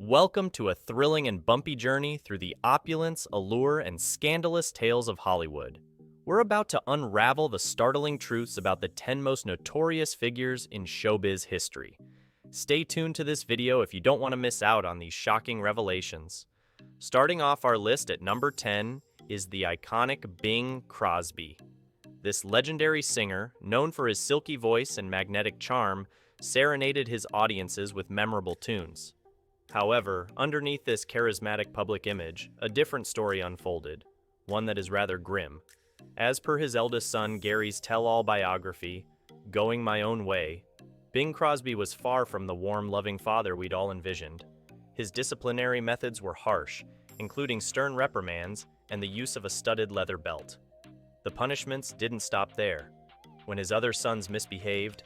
Welcome to a thrilling and bumpy journey through the opulence, allure, and scandalous tales of Hollywood. We're about to unravel the startling truths about the 10 most notorious figures in showbiz history. Stay tuned to this video if you don't want to miss out on these shocking revelations. Starting off our list at number 10 is the iconic Bing Crosby. This legendary singer, known for his silky voice and magnetic charm, serenaded his audiences with memorable tunes. However, underneath this charismatic public image, a different story unfolded, one that is rather grim. As per his eldest son Gary's tell-all biography, Going My Own Way, Bing Crosby was far from the warm, loving father we'd all envisioned. His disciplinary methods were harsh, including stern reprimands and the use of a studded leather belt. The punishments didn't stop there. When his other sons misbehaved,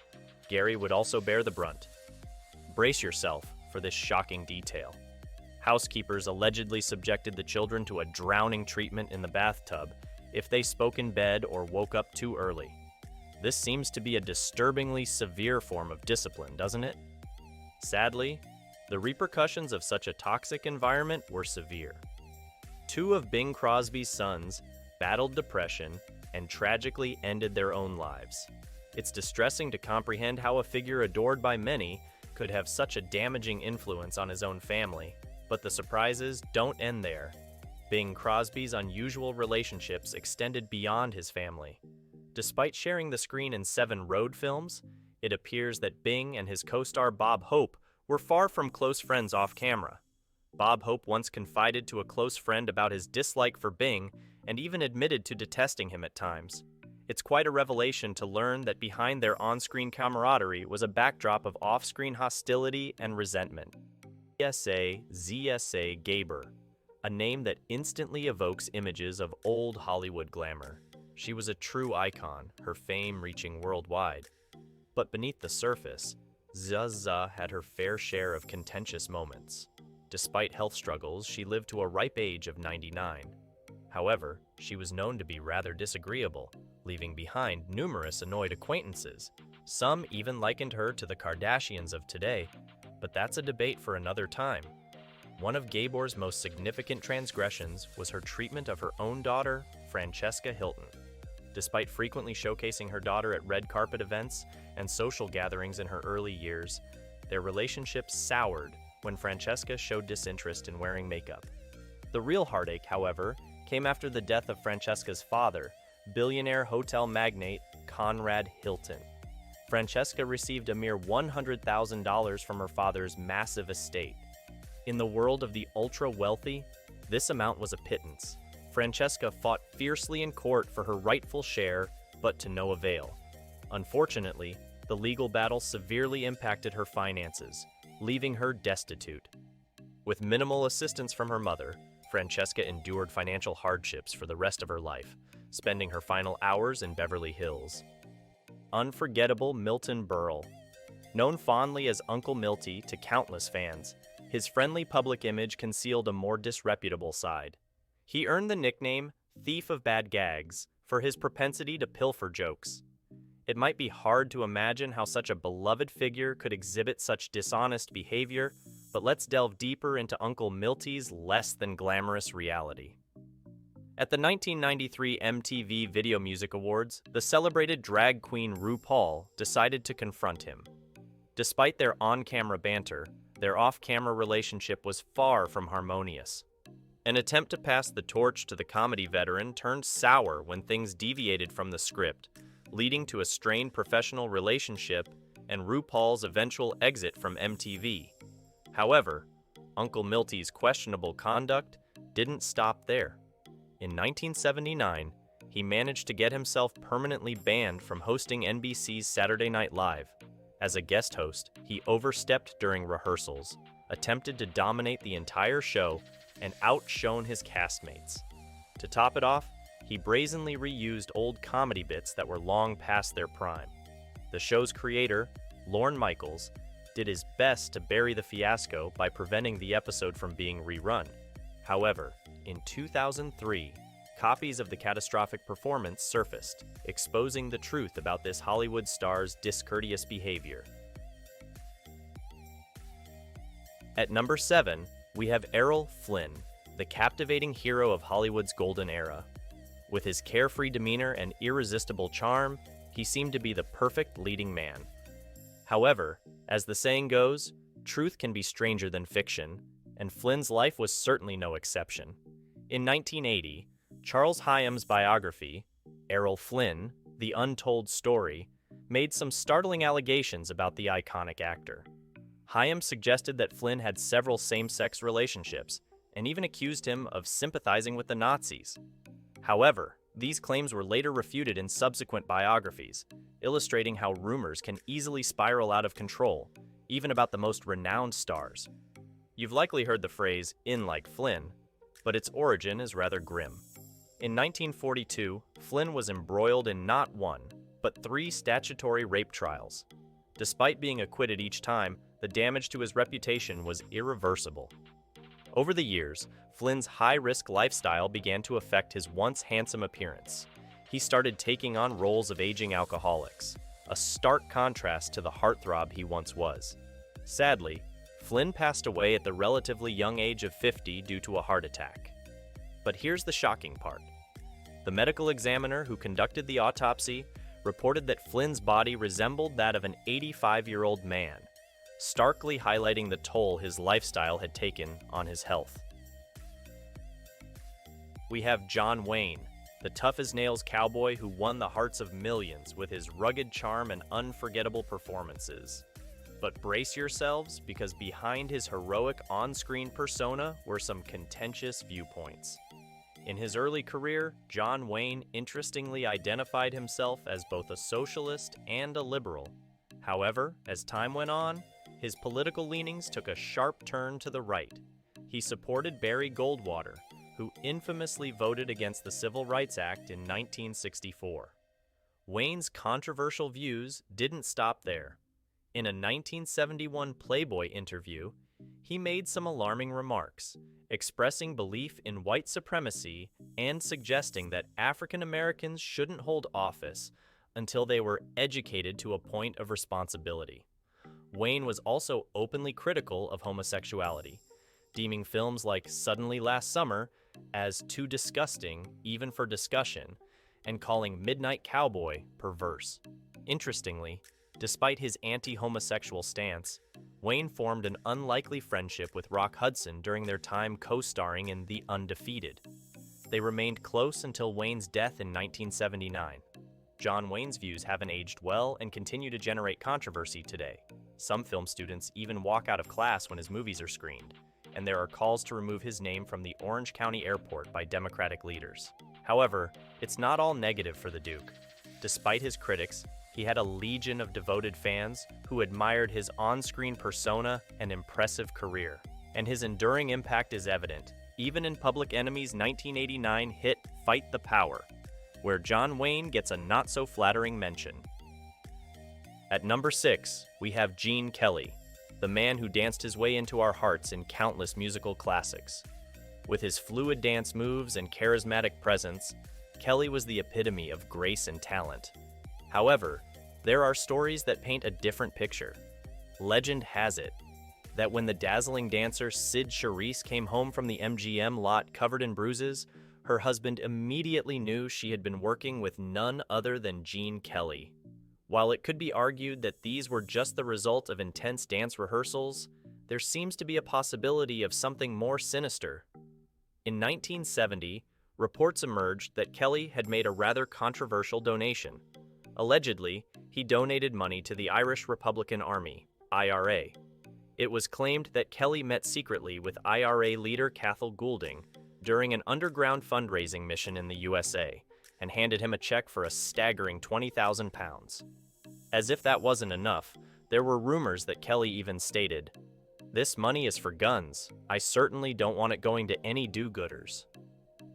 Gary would also bear the brunt. Brace yourself for this shocking detail. Housekeepers allegedly subjected the children to a drowning treatment in the bathtub if they spoke in bed or woke up too early. This seems to be a disturbingly severe form of discipline, doesn't it? Sadly, the repercussions of such a toxic environment were severe. Two of Bing Crosby's sons battled depression and tragically ended their own lives. It's distressing to comprehend how a figure adored by many could have such a damaging influence on his own family, but the surprises don't end there. Bing Crosby's unusual relationships extended beyond his family. Despite sharing the screen in 7 road films, it appears that Bing and his co-star Bob Hope were far from close friends off camera. Bob Hope once confided to a close friend about his dislike for Bing and even admitted to detesting him at times. It's quite a revelation to learn that behind their on-screen camaraderie was a backdrop of off-screen hostility and resentment. ZSA Gaber, a name that instantly evokes images of old Hollywood glamour. She was a true icon, her fame reaching worldwide. But beneath the surface, Zsa had her fair share of contentious moments. Despite health struggles, she lived to a ripe age of 99. However, she was known to be rather disagreeable, leaving behind numerous annoyed acquaintances. Some even likened her to the Kardashians of today, but that's a debate for another time. One of Gabor's most significant transgressions was her treatment of her own daughter, Francesca Hilton. Despite frequently showcasing her daughter at red carpet events and social gatherings in her early years, their relationship soured when Francesca showed disinterest in wearing makeup. The real heartache, however, came after the death of Francesca's father, billionaire hotel magnate Conrad Hilton. Francesca received a mere $100,000 from her father's massive estate. In the world of the ultra-wealthy, this amount was a pittance. Francesca fought fiercely in court for her rightful share, but to no avail. Unfortunately, the legal battle severely impacted her finances, leaving her destitute. With minimal assistance from her mother, Francesca endured financial hardships for the rest of her life, spending her final hours in Beverly Hills. Unforgettable Milton Berle. Known fondly as Uncle Milty to countless fans, his friendly public image concealed a more disreputable side. He earned the nickname Thief of Bad Gags for his propensity to pilfer jokes. It might be hard to imagine how such a beloved figure could exhibit such dishonest behavior, but let's delve deeper into Uncle Milty's less than glamorous reality. At the 1993 MTV Video Music Awards, the celebrated drag queen RuPaul decided to confront him. Despite their on-camera banter, their off-camera relationship was far from harmonious. An attempt to pass the torch to the comedy veteran turned sour when things deviated from the script, leading to a strained professional relationship and RuPaul's eventual exit from MTV. However, Uncle Milty's questionable conduct didn't stop there. In 1979, he managed to get himself permanently banned from hosting NBC's Saturday Night Live. As a guest host, he overstepped during rehearsals, attempted to dominate the entire show, and outshone his castmates. To top it off, he brazenly reused old comedy bits that were long past their prime. The show's creator, Lorne Michaels, did his best to bury the fiasco by preventing the episode from being rerun. However, in 2003, copies of the catastrophic performance surfaced, exposing the truth about this Hollywood star's discourteous behavior. At number 7, we have Errol Flynn, the captivating hero of Hollywood's golden era. With his carefree demeanor and irresistible charm, he seemed to be the perfect leading man. However, as the saying goes, truth can be stranger than fiction, and Flynn's life was certainly no exception. In 1980, Charles Hyam's biography, Errol Flynn, The Untold Story, made some startling allegations about the iconic actor. Hyam suggested that Flynn had several same-sex relationships, and even accused him of sympathizing with the Nazis. However, these claims were later refuted in subsequent biographies, illustrating how rumors can easily spiral out of control, even about the most renowned stars. You've likely heard the phrase, "in like Flynn," but its origin is rather grim. In 1942, Flynn was embroiled in not one, but 3 statutory rape trials. Despite being acquitted each time, the damage to his reputation was irreversible. Over the years, Flynn's high-risk lifestyle began to affect his once handsome appearance. He started taking on roles of aging alcoholics, a stark contrast to the heartthrob he once was. Sadly, Flynn passed away at the relatively young age of 50 due to a heart attack. But here's the shocking part. The medical examiner who conducted the autopsy reported that Flynn's body resembled that of an 85-year-old man, starkly highlighting the toll his lifestyle had taken on his health. We have John Wayne, the tough-as-nails cowboy who won the hearts of millions with his rugged charm and unforgettable performances. But brace yourselves, because behind his heroic on-screen persona were some contentious viewpoints. In his early career, John Wayne interestingly identified himself as both a socialist and a liberal. However, as time went on, his political leanings took a sharp turn to the right. He supported Barry Goldwater, who infamously voted against the Civil Rights Act in 1964. Wayne's controversial views didn't stop there. In a 1971 Playboy interview, he made some alarming remarks, expressing belief in white supremacy and suggesting that African Americans shouldn't hold office until they were educated to a point of responsibility. Wayne was also openly critical of homosexuality, deeming films like Suddenly Last Summer as too disgusting even for discussion, and calling Midnight Cowboy perverse. Interestingly, despite his anti-homosexual stance, Wayne formed an unlikely friendship with Rock Hudson during their time co-starring in The Undefeated. They remained close until Wayne's death in 1979. John Wayne's views haven't aged well and continue to generate controversy today. Some film students even walk out of class when his movies are screened, and there are calls to remove his name from the Orange County Airport by Democratic leaders. However, it's not all negative for the Duke. Despite his critics, he had a legion of devoted fans who admired his on-screen persona and impressive career. And his enduring impact is evident, even in Public Enemy's 1989 hit Fight the Power, where John Wayne gets a not-so-flattering mention. At number 6, we have Gene Kelly, the man who danced his way into our hearts in countless musical classics. With his fluid dance moves and charismatic presence, Kelly was the epitome of grace and talent. However, there are stories that paint a different picture. Legend has it that when the dazzling dancer Sid Charisse came home from the MGM lot covered in bruises, her husband immediately knew she had been working with none other than Gene Kelly. While it could be argued that these were just the result of intense dance rehearsals, there seems to be a possibility of something more sinister. In 1970, reports emerged that Kelly had made a rather controversial donation. Allegedly, he donated money to the Irish Republican Army, IRA. It was claimed that Kelly met secretly with IRA leader Cathal Goulding during an underground fundraising mission in the USA, and handed him a check for a staggering £20,000. As if that wasn't enough, there were rumors that Kelly even stated, "This money is for guns. I certainly don't want it going to any do-gooders."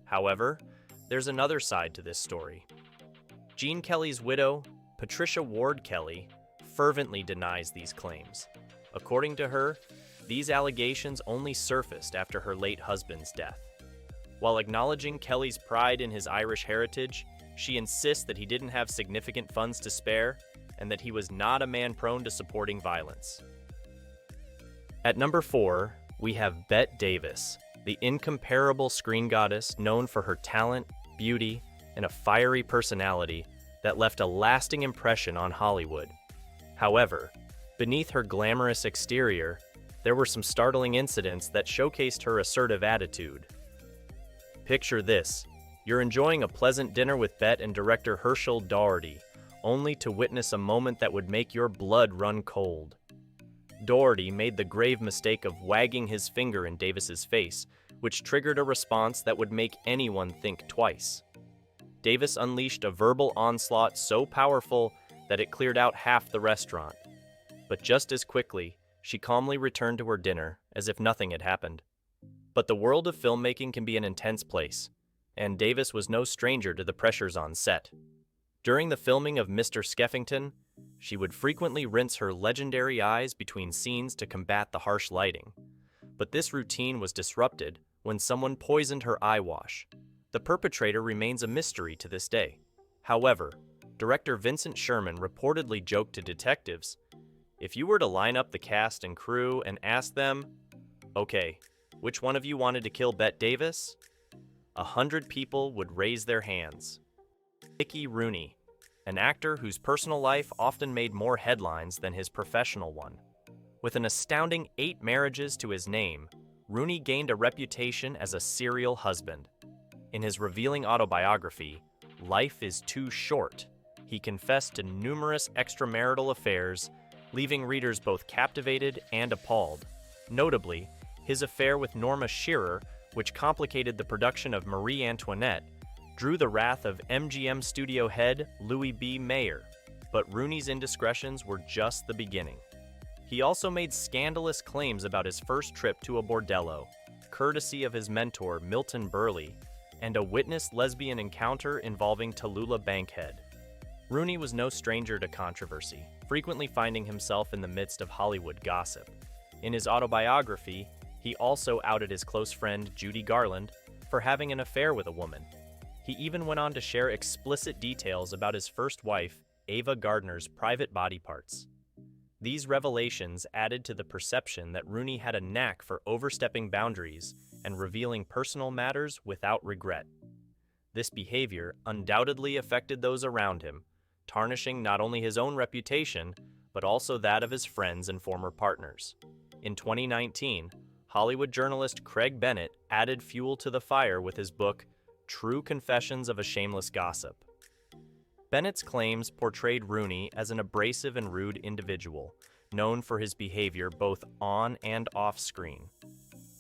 However, there's another side to this story. Gene Kelly's widow, Patricia Ward Kelly, fervently denies these claims. According to her, these allegations only surfaced after her late husband's death. While acknowledging Kelly's pride in his Irish heritage, she insists that he didn't have significant funds to spare and that he was not a man prone to supporting violence. At number 4, we have Bette Davis, the incomparable screen goddess known for her talent, beauty, and a fiery personality that left a lasting impression on Hollywood. However, beneath her glamorous exterior, there were some startling incidents that showcased her assertive attitude. Picture this: you're enjoying a pleasant dinner with Bette and director Herschel Doherty, only to witness a moment that would make your blood run cold. Doherty made the grave mistake of wagging his finger in Davis's face, which triggered a response that would make anyone think twice. Davis unleashed a verbal onslaught so powerful that it cleared out half the restaurant. But just as quickly, she calmly returned to her dinner as if nothing had happened. But the world of filmmaking can be an intense place, and Davis was no stranger to the pressures on set. During the filming of Mr. Skeffington, she would frequently rinse her legendary eyes between scenes to combat the harsh lighting. But this routine was disrupted when someone poisoned her eye wash. The perpetrator remains a mystery to this day. However, director Vincent Sherman reportedly joked to detectives, "If you were to line up the cast and crew and ask them, 'Okay, which one of you wanted to kill Bette Davis?' 100 people would raise their hands." Mickey Rooney, an actor whose personal life often made more headlines than his professional one. With an astounding 8 marriages to his name, Rooney gained a reputation as a serial husband. In his revealing autobiography, Life is Too Short, he confessed to numerous extramarital affairs, leaving readers both captivated and appalled. Notably, his affair with Norma Shearer, which complicated the production of Marie Antoinette, drew the wrath of MGM studio head Louis B. Mayer. But Rooney's indiscretions were just the beginning. He also made scandalous claims about his first trip to a bordello, courtesy of his mentor Milton Berle, and a witnessed lesbian encounter involving Tallulah Bankhead. Rooney was no stranger to controversy, frequently finding himself in the midst of Hollywood gossip. In his autobiography, he also outed his close friend Judy Garland for having an affair with a woman. He even went on to share explicit details about his first wife, Ava Gardner's private body parts. These revelations added to the perception that Rooney had a knack for overstepping boundaries and revealing personal matters without regret. This behavior undoubtedly affected those around him, tarnishing not only his own reputation, but also that of his friends and former partners. In 2019, Hollywood journalist Craig Bennett added fuel to the fire with his book, True Confessions of a Shameless Gossip. Bennett's claims portrayed Rooney as an abrasive and rude individual, known for his behavior both on and off screen.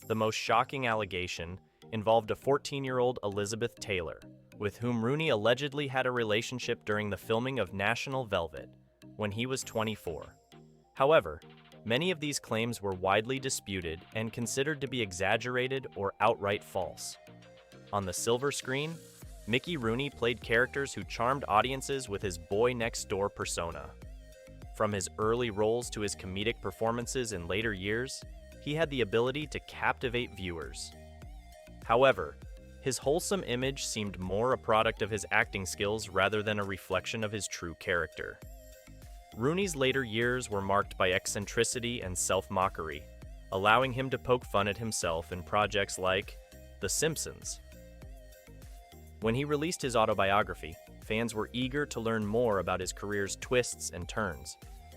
The most shocking allegation involved a 14-year-old Elizabeth Taylor, with whom Rooney allegedly had a relationship during the filming of National Velvet, when he was 24. However, many of these claims were widely disputed and considered to be exaggerated or outright false. On the silver screen, Mickey Rooney played characters who charmed audiences with his boy-next-door persona. From his early roles to his comedic performances in later years, he had the ability to captivate viewers. However, his wholesome image seemed more a product of his acting skills rather than a reflection of his true character. Rooney's later years were marked by eccentricity and self-mockery, allowing him to poke fun at himself in projects like The Simpsons. When he released his autobiography, fans were eager to learn more about his career's twists and turns.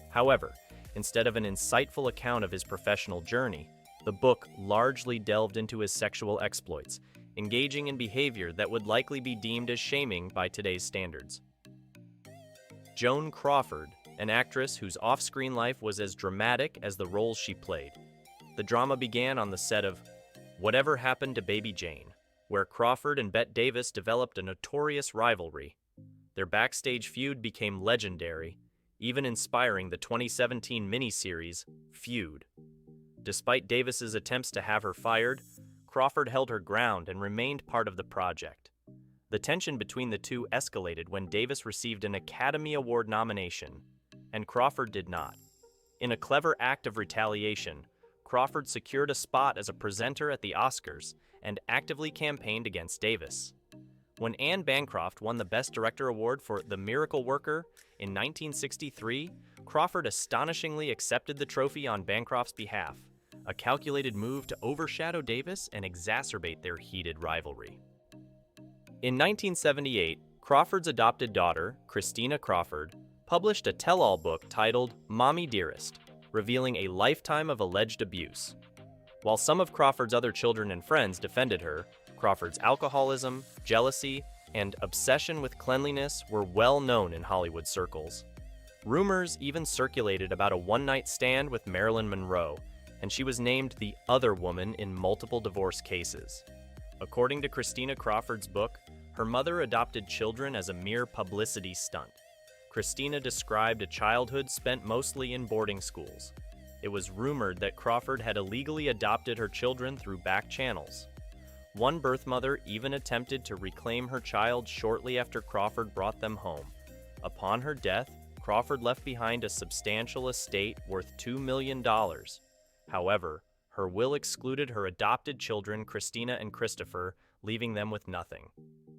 However, instead of an insightful account of his professional journey, the book largely delved into his sexual exploits, engaging in behavior that would likely be deemed as shaming by today's standards. Joan Crawford, an actress whose off-screen life was as dramatic as the roles she played. The drama began on the set of Whatever Happened to Baby Jane, where Crawford and Bette Davis developed a notorious rivalry. Their backstage feud became legendary, even inspiring the 2017 miniseries, Feud. Despite Davis's attempts to have her fired, Crawford held her ground and remained part of the project. The tension between the two escalated when Davis received an Academy Award nomination, and Crawford did not. In a clever act of retaliation, Crawford secured a spot as a presenter at the Oscars and actively campaigned against Davis. When Anne Bancroft won the Best Director Award for The Miracle Worker in 1963, Crawford astonishingly accepted the trophy on Bancroft's behalf, a calculated move to overshadow Davis and exacerbate their heated rivalry. In 1978, Crawford's adopted daughter, Christina Crawford, published a tell-all book titled Mommy Dearest, revealing a lifetime of alleged abuse. While some of Crawford's other children and friends defended her, Crawford's alcoholism, jealousy, and obsession with cleanliness were well known in Hollywood circles. Rumors even circulated about a one-night stand with Marilyn Monroe, and she was named the other woman in multiple divorce cases. According to Christina Crawford's book, her mother adopted children as a mere publicity stunt. Christina described a childhood spent mostly in boarding schools. It was rumored that Crawford had illegally adopted her children through back channels. One birth mother even attempted to reclaim her child shortly after Crawford brought them home. Upon her death, Crawford left behind a substantial estate worth $2 million. However, her will excluded her adopted children, Christina and Christopher, leaving them with nothing.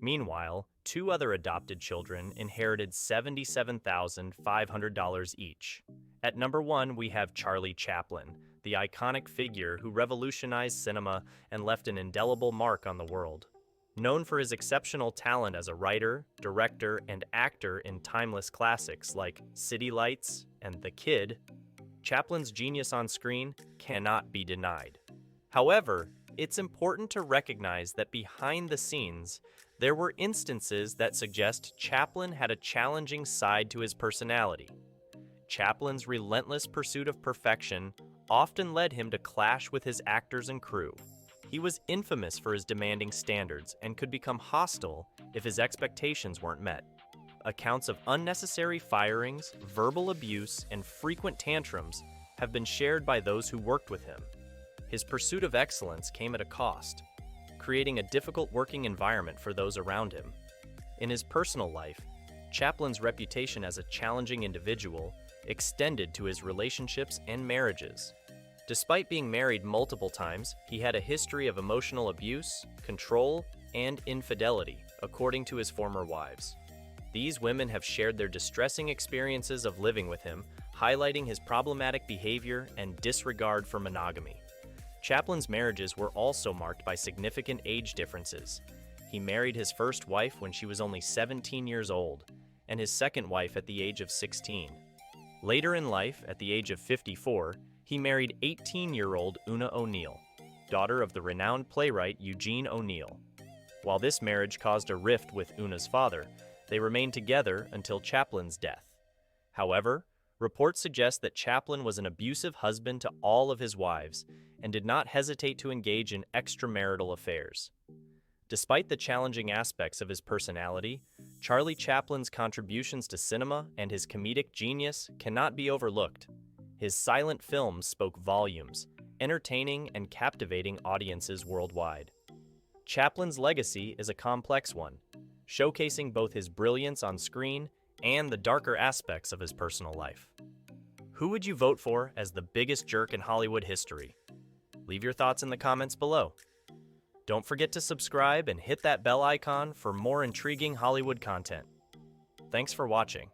Meanwhile, two other adopted children inherited $77,500 each. At number 1, we have Charlie Chaplin, the iconic figure who revolutionized cinema and left an indelible mark on the world. Known for his exceptional talent as a writer, director, and actor in timeless classics like City Lights and The Kid, Chaplin's genius on screen cannot be denied. However, it's important to recognize that behind the scenes, there were instances that suggest Chaplin had a challenging side to his personality. Chaplin's relentless pursuit of perfection often led him to clash with his actors and crew. He was infamous for his demanding standards and could become hostile if his expectations weren't met. Accounts of unnecessary firings, verbal abuse, and frequent tantrums have been shared by those who worked with him. His pursuit of excellence came at a cost, creating a difficult working environment for those around him. In his personal life, Chaplin's reputation as a challenging individual extended to his relationships and marriages. Despite being married multiple times, he had a history of emotional abuse, control, and infidelity, according to his former wives. These women have shared their distressing experiences of living with him, highlighting his problematic behavior and disregard for monogamy. Chaplin's marriages were also marked by significant age differences. He married his first wife when she was only 17 years old, and his second wife at the age of 16. Later in life, at the age of 54, he married 18-year-old Una O'Neill, daughter of the renowned playwright Eugene O'Neill. While this marriage caused a rift with Una's father, they remained together until Chaplin's death. However, reports suggest that Chaplin was an abusive husband to all of his wives and did not hesitate to engage in extramarital affairs. Despite the challenging aspects of his personality, Charlie Chaplin's contributions to cinema and his comedic genius cannot be overlooked. His silent films spoke volumes, entertaining and captivating audiences worldwide. Chaplin's legacy is a complex one, showcasing both his brilliance on screen and the darker aspects of his personal life. Who would you vote for as the biggest jerk in Hollywood history? Leave your thoughts in the comments below. Don't forget to subscribe and hit that bell icon for more intriguing Hollywood content. Thanks for watching.